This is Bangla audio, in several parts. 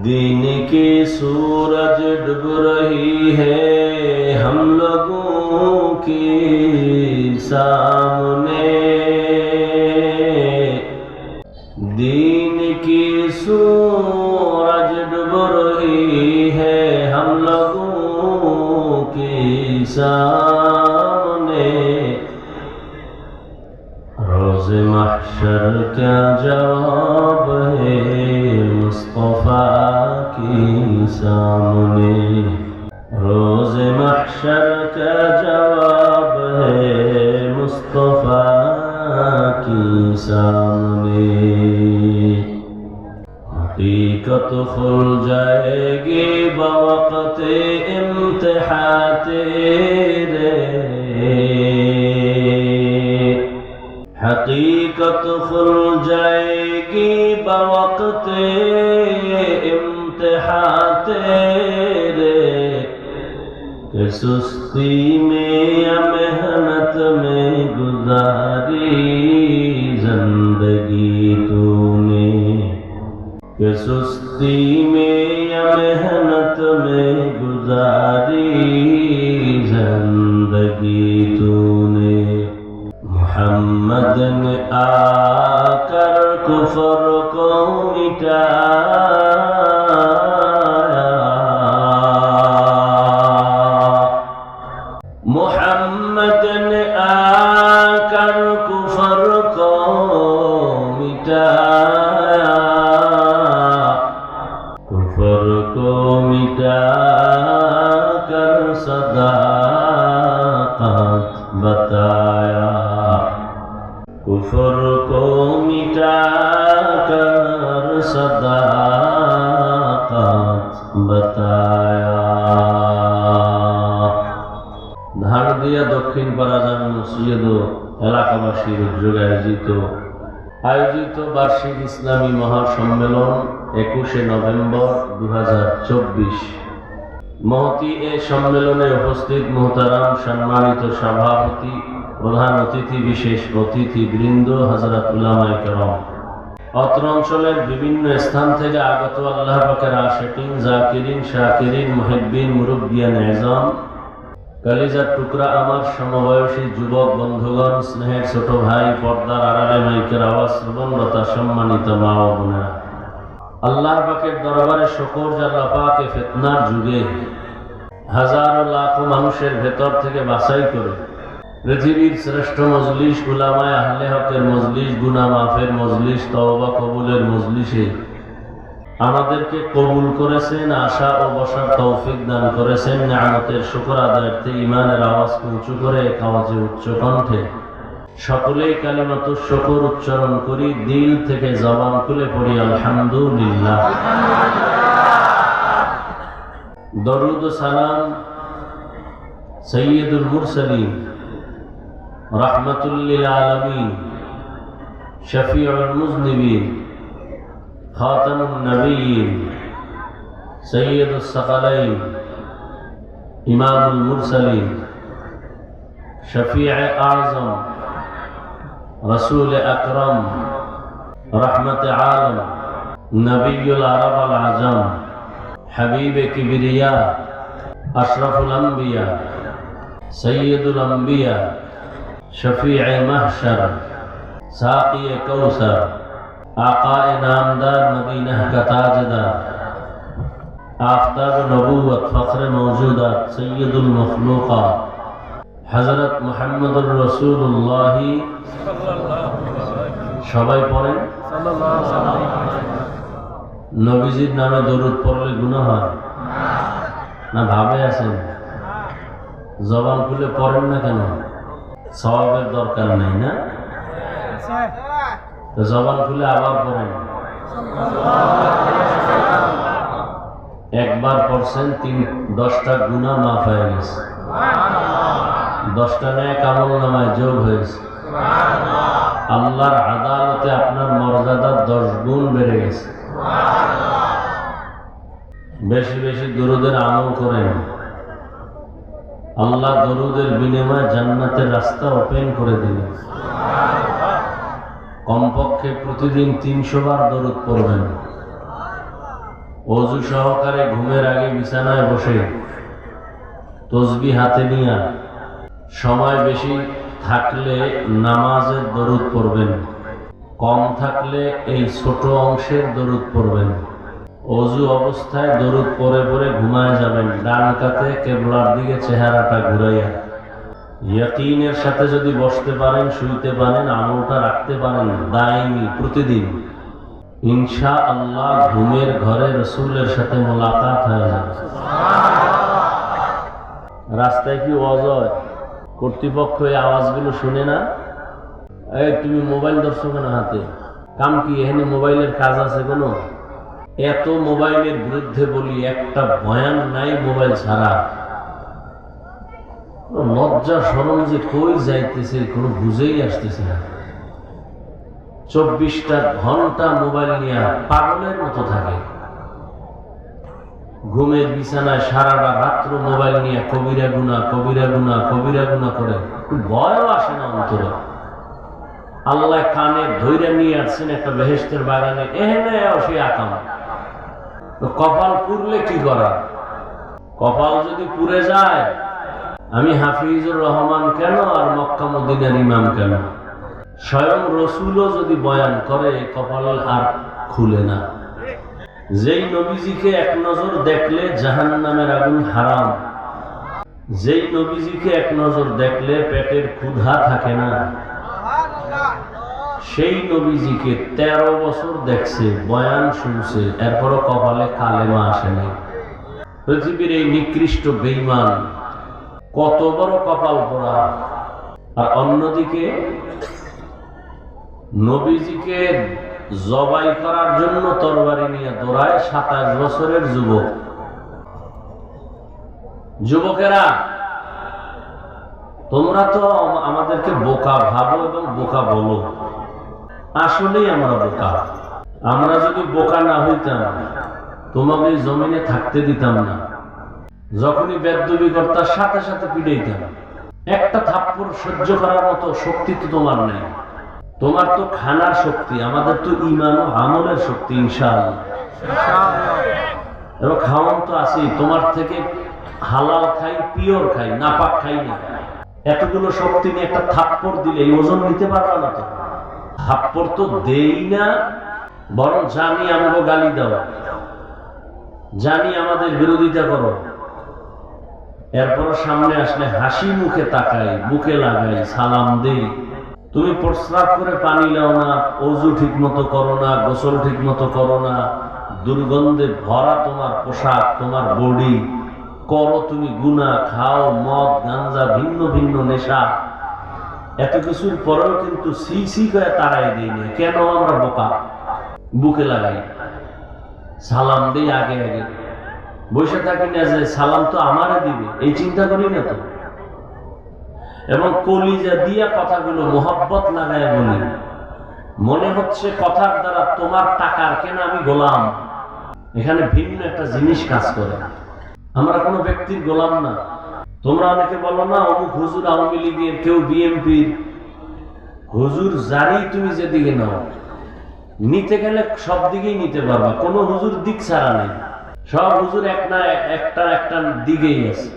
दिन की सूरज डूब रही है हम लोगों के सामने। दिन की सूरज डूब रही है हम लोगों के सामने। रोज़ महशर क्या जवाब है मुस्तफा के सामने। रोज़ महशर का जवाब है मुस्तफा के सामने। हकीकत खुल जाएगी बवक़्त इम्तिहान तेरे। हकीकत खुल जाएगी बवक़्त इम्तिहान तेरे। कि सुस्ती में या मेहनत में गुजारी जिंदगी तूने। कि सुस्ती में या मेहनत में गुजारी जिंदगी तूने। मोहम्मद ने आकर कुफर को मिटाया। मोहम्मद ने आकर कुफर को मिटाया। कुफर को मिटा कर सदाकत बताया। कुफर को मिटा कर सदाकत बताया। ধারদিয়া দক্ষিণ পাড়া জামে মসজিদ ও এলাকাবাসীর উদ্যোগে আয়োজিত বার্ষিক ইসলামী মহাসম্মেলন 21শে নভেম্বর 2024। মহতি এ সম্মেলনে উপস্থিত মুহতারাম সম্মানিত সভাপতি, প্রধান অতিথি, বিশেষ অতিথি বৃন্দ, হযরত উলামায়ে কেরাম, অত্র অঞ্চলের বিভিন্ন স্থান থেকে আগত আল্লাহ পাকের আশিকিন, জাকিরিন, শাকিরিন, মুহিব্বিন, মুরব্বিয়ান এজাম, কলিজার টুকরা আমার সমবয়সী যুবক বন্ধুগণ, স্নেহের ছোট ভাই, পর্দার আড়ালে মাইকের আওয়াজ শ্রবণরতা সম্মানিত মা ও বোনেরা, আল্লাহ পাকের দরবারে শুকর যে আল্লাহ পাক ফিতনার যুগে হাজারো লাখো মানুষের ভেতর থেকে বাছাই করে পৃথিবীর শ্রেষ্ঠ মজলিস, উলামায়ে আহলে হকের মজলিস, গুনাহ মাফের মজলিস, তওবা কবুলের মজলিসে আমাদেরকে কবুল করেছেন, আশা ও বসার তৌফিক দান করেছেন। নিয়ামতের শুকর আদায়ার্থে ঈমানের আওয়াজকে উঁচু করে এক আওয়াজে উচ্চ কণ্ঠে সকলেই কালিমাতুশ শুকর উচ্চারণ করি, দিল থেকে জবান খুলে পড়ি আলহামদুলিল্লাহ। দরুদ ও সালাম সাইয়্যিদুল মুরসালিন, রাহমাতুল লিল আলামিন, শফিউল মুযনিবিন, খাতামুন নবিয়্যিন, সাইয়্যিদুস সাকালাইন, ইমামুল মুরসালিন, শফিয়ে আযম, রসুল আকরম, রহমতে আলম, নবিয়ুল আরব আল আজম, হাবিবে কিবরিয়া, আশরাফুল আম্বিয়া, সৈয়দুল আম্বিয়া, শফিয়ে মাহশর, সাকিয়ে কৌসর, আকায়ে নামদার, মদিনাহ কা তাজদার, আফতাব নবুয়ত, ফখরে মওজুদাত, সৈয়দুল মখলুকাত, হযরত মুহাম্মদুর রাসূলুল্লাহ। সবাই পড়েন নবীজির নামে দরুদ পড়লে গুনাহ হয় না? ভাবে আছেন? জবান খুলে পড়েন না কেন? সওয়াবের দরকার নেই না? তো জবান খুলে আবার পড়েন। একবার পড়ছেন 10টা গুনাহ মাফ হয়ে গেছে, 10টা নেক আমল নামায় যোগ হয়েছে। আল্লাহর আদালতে আপনার মর্যাদা 10 গুণ বেড়ে গেছে। বেশি বেশি দরুদের আমল করেন, আল্লাহ দরুদের বিনিময়ে জান্নাতের রাস্তা ওপেন করে দিলেন। কমপক্ষে প্রতিদিন 300 বার দরুদ পড়বেন। অজু সহকারে ঘুমের আগে বিছানায় বসে তসবিহ হাতে নিয়ে সময় বেশি থাকলে নামাজের দরুদ পড়বেন, কম থাকলে এই ছোট অংশের দরুদ পড়বেন। অজু অবস্থায় দরুদ পড়ে পড়ে ঘুমায় যাবেন, ডান কাতে কেবলার দিকে চেহারাটা ঘুরাইয়া। ইয়াকিনের সাথে যদি বসতে পারেন, শুইতে পারেন, আমলটা রাখতে পারেন দাইমি প্রতিদিন, ইনশাআল্লাহ ঘুমের ঘরে রাসূলের সাথে মোলাকাত হয়ে যাবে। রাস্তায় কি ওয়াজ হয়? কর্তৃপক্ষ এই আওয়াজগুলো শুনে না? এই তুমি মোবাইল ধরছো কেন হাতে? কাম কি এখানে মোবাইলের কাজ আছে কোনো? এত মোবাইলের বিরুদ্ধে বলি, একটা বয়ান নাই মোবাইল ছাড়া। লজ্জা শরম যে কই যাইতেছে কোনো বুঝেই আসতেছে না। 24টা ঘন্টা মোবাইল নিয়ে পাগলের মতো থাকে। ঘুমের বিছানায় সারাটা রাত্র মোবাইল নিয়ে কবিরা গুনাহ কবিরা গুনাহ কবিরা গুনাহ করে, ভয়ও আসে না অন্তরে। আল্লাহ কানে ধৈর্য নিয়ে আসছেন একটা বেহেশতের বাগানে, এহেনে সে আকাম। কপাল পুড়লে কি করা? কপাল যদি পুড়ে যায়, আমি হাফিজুর রহমান কেন আর মক্কা মদিনার ইমাম কেন? স্বয়ং রসুলও যদি বয়ান করে কপাল আর খুলে না। যেই নবীজিকে এক নজর দেখলে জাহান্নামের আগুন হারাম, যেই নবীজিকে এক নজর দেখলে পেটের ক্ষুধা থাকে না, সেই নবীজিকে 13 বছর দেখছে, বয়ান শুনছে, এরপরও কপালে কালেমা আসে নাই। পৃথিবীর এই নিকৃষ্ট বেঈমান কত বড় কপাল পোড়া। আর অন্যদিকে নবীজিকে জবাই করার জন্য তরবারি নিয়ে দৌড়ায় 27 বছরের যুবক। যুবকেরা, তোমরা তো আমাদেরকে বোকা ভাবো এবং বোকা বলো, আসলেই আমরা বোকা। আমরা যদি বোকা না হইতাম তোমাকে জমিনে থাকতে দিতাম না। যখনই বেদবি করতাম সাথে সাথে পিটাইতাম। একটা থাপ্পড় সহ্য করার মতো শক্তি তো তোমার নেই। তোমার তো খানার শক্তি, আমাদের তো ঈমান ও আমলের শক্তি ইনশাআল্লাহ। এবং খাওয়ান তো আছেই, তোমার থেকে হালাল খাই, পিওর খাই, নাপাক খাই না। এতগুলো শক্তি নিয়ে একটা থাপ্পড় দিলে এই ওজন নিতে পারবা না তো। থাপ্পড় তো দেই না, বরং জানি আমাকে গালি দাও, জানি আমাদের বিরোধিতা করো, এরপর সামনে আসলে হাসি মুখে তাকাই, বুকে লাগাই, সালাম দেই। তুমি প্রস্রাব করে পানি নাও না, ওযু ঠিক মতো করো না, গোসল ঠিক মতো করো না, দুর্গন্ধে ভরা তোমার পোশাক, তোমার বডি, করো তুমি গুনাহ, খাও মদ গাঞ্জা ভিন্ন ভিন্ন নেশা, এত কিছুর পরেও কিন্তু সি সি করে তাড়াই দিই না। কেন? আমরা বোকা। বুকে লাগাই, সালাম দিই আগে আগে, বসে থাকি না যে সালাম তো আমারে দিবে, এই চিন্তা করি না তো। এবং কলিজা দিয়া কথাগুলো মোহাব্বত লাগায় বলি, মনে হচ্ছে কথার দ্বারা তোমার টাকার কেন আমি গোলাম। এখানে ভিন্ন একটা জিনিস কাজ করে, আমরা কোনো ব্যক্তির গোলাম না। তোমরা অনেকে বলো না অমুক হুজুর আওয়ামী লীগের, কেউ বিএনপির। হুজুর জারি তুমি যেদিকে নাও, নিতে গেলে সব দিকেই নিতে পারবা, কোনো হুজুর দিক ছাড়া নেই। সব হুজুর একটা দিকেই আছে।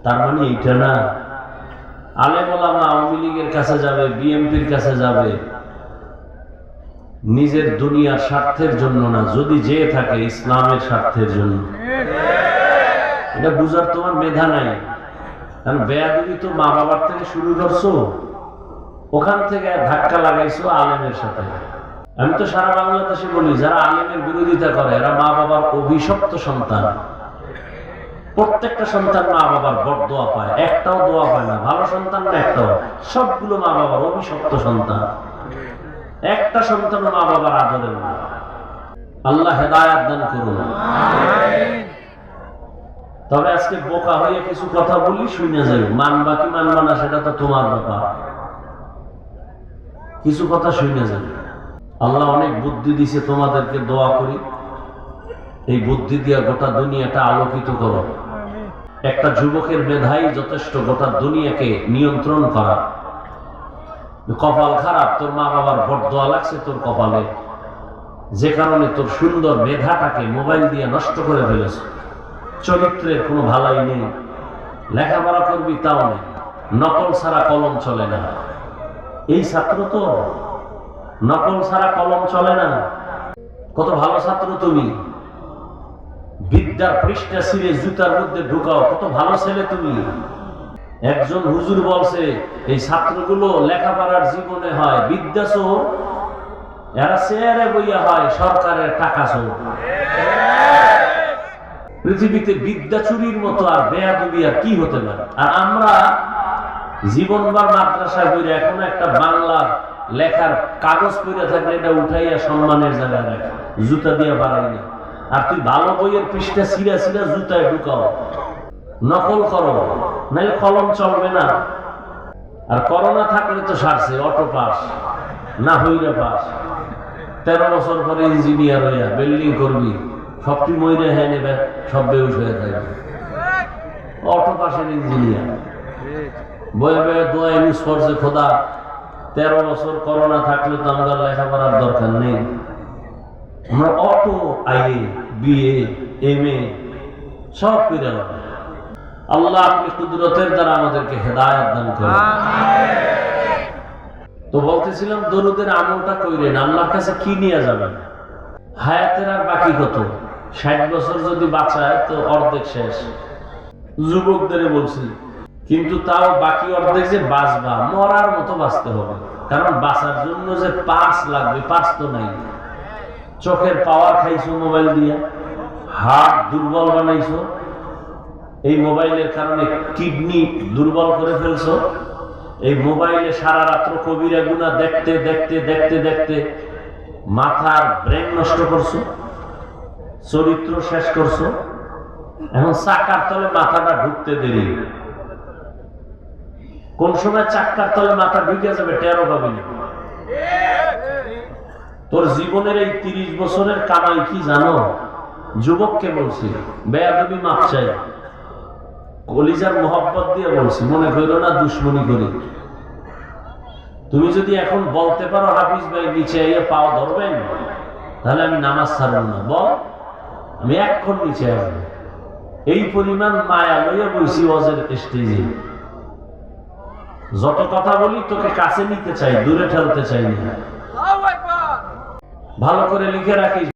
তার মানে এইটা না, আলেম ওলামা আওয়ামী লীগের কাছে যাবে, বিএনপির কাছে যাবে, নিজের দুনিয়ার স্বার্থের জন্য না, যদি যে থাকে ইসলামের স্বার্থের জন্য। এটা বুঝার তোমার মেধা নাই। কারণ বেয়াদবি তো মা বাবার থেকে শুরু করছো, ওখান থেকে ধাক্কা লাগাইছো আলেমের সাথে। আমি তো সারা বাংলাদেশে বলি, যারা আলেমের বিরোধিতা করে এরা মা বাবার অভিশপ্ত সন্তান। প্রত্যেকটা সন্তান মা বাবার বড় দোয়া পায়, একটাও দোয়া পায় না ভালো সন্তান না একটাও। সবগুলো মা বাবার অভিশপ্ত সন্তান, একটা সন্তান মা বাবার আদরের না। আল্লাহ হেদায়েত দান করুন। তবে আজকে বোকা হয়ে কিছু কথা বলি, শুনে যাই, মানবা কি মানবা না সেটা তো তোমার ব্যাপার। কিছু কথা শুনে যাই। আল্লাহ অনেক বুদ্ধি দিছে তোমাদেরকে, দোয়া করি এই বুদ্ধি দিয়া গোটা দুনিয়াটা আলোকিত করো। একটা যুবকের মেধাই যথেষ্ট গোটা দুনিয়াকে নিয়ন্ত্রণ করা। কপাল খারাপ, তোর মা বাবার বড় দোয়া লাগছে তোর কপালে, যে কারণে তোর সুন্দর মেধাটাকে মোবাইল দিয়ে নষ্ট করে ফেলেছ। চরিত্রের কোনো ভালাই নেই, লেখাপড়া করবি তাও নেই, নকল ছাড়া কলম চলে না। এই ছাত্র তো নকল ছাড়া কলম চলে না। কত ভালো ছাত্র তুমি, বিদ্যার পৃষ্ঠা ছিঁড়ে জুতার মধ্যে ঢুকাও, কত ভালো ছেলে তুমি। একজন হুজুর বলছে এই ছাত্রগুলো লেখাপড়ার জীবনে হয় বিদ্যা চোর, এরা চেয়ারে বইয়া হয় সরকারের টাকা চোর। পৃথিবীতে বিদ্যা চুরির মতো আর বেয়াদবি আর কি হতে পারে? আর আমরা জীবনবার মাদ্রাসায় বইরে এখন একটা বাংলা লেখার কাগজ পড়ে থাকলে এটা উঠাইয়া সম্মানের জায়গায় রাখে, জুতা দিয়ে বাড়াই না। আর তুই ভালো বইয়ের পৃষ্ঠা ছিঁড়া ছিঁড়া জুতায় ঢুকাও, নকল করো, নাহলে কলম চলবে না। আর করোনা থাকলে তো সারছে, অটো পাস না হইলে পাস। 13 বছর পরে ইঞ্জিনিয়ার হইয়া বিল্ডিং করবি, সবটি মইরে হ্যাঁ নেবে, সব বেউস হয়ে থাকবে। অটো পাসের ইঞ্জিনিয়ার বয়ে বয়ে দোয়া ইউজ করছে খোদা। 13 বছর করোনা থাকলে তো আমাদের লেখাপড়ার দরকার নেই, আমরা অটো আইএ বিএ এমএ সব করে নেব। আল্লাহ আপনি কুদরতের দ্বারা আমাদেরকে হেদায়েত দান করেন। তো বলতেছিলাম দরুদের আমলটা কইরেন, আল্লাহর কাছে কি নিয়ে যাবেন? হায়াতের আর বাকি কত? 60 বছর যদি বাঁচায় তো অর্ধেক শেষ। যুবকদের বলছি, কিন্তু তাও বাকি অর্ধেক যে বাঁচবা, মরার মতো বাঁচতে হবে। কারণ বাঁচার জন্য যে পাস লাগবে, পাস তো নাই। চোখের পাওয়ার খাইছো মোবাইল দিয়ে, হার্ট দুর্বল বানাইছো, এই মোবাইলের কারণে কিডনি দুর্বল করে ফেলছো। এই মোবাইলে সারা রাত্র কবিরা গুনাহ দেখতে দেখতে দেখতে দেখতে মাথার ব্রেন নষ্ট করছো, চরিত্র শেষ করছো। এখন চাকার তলে মাথাটা ঢুকতে দেরি, কোন সময় চাকার তলে মাথা ঢুকে যাবে টেরও পাবি না। তোর জীবনের এই 30 বছরের কামাই কি জানো? যুবককে বলছি, বেয়াদবি মাপ চাই, কলিজার মোহব্বত দিয়ে বলছি, মনে করো না দুশ্মনী করি। তুমি যদি এখন বলতে পারো হাফিজ ভাই নিচে আইয়া পাও ধরবেন, তাহলে আমি নামাজ ছাড়ব না। বল, আমি এক্ষণ নিচে আসবো। এই পরিমাণ মায়া লইয়া বইছি ওয়াজের স্টেজে। যত কথা বলি তোকে কাছে নিতে চাই, দূরে ঠেলতে চাই না। ভালো করে লিখে রাখিস।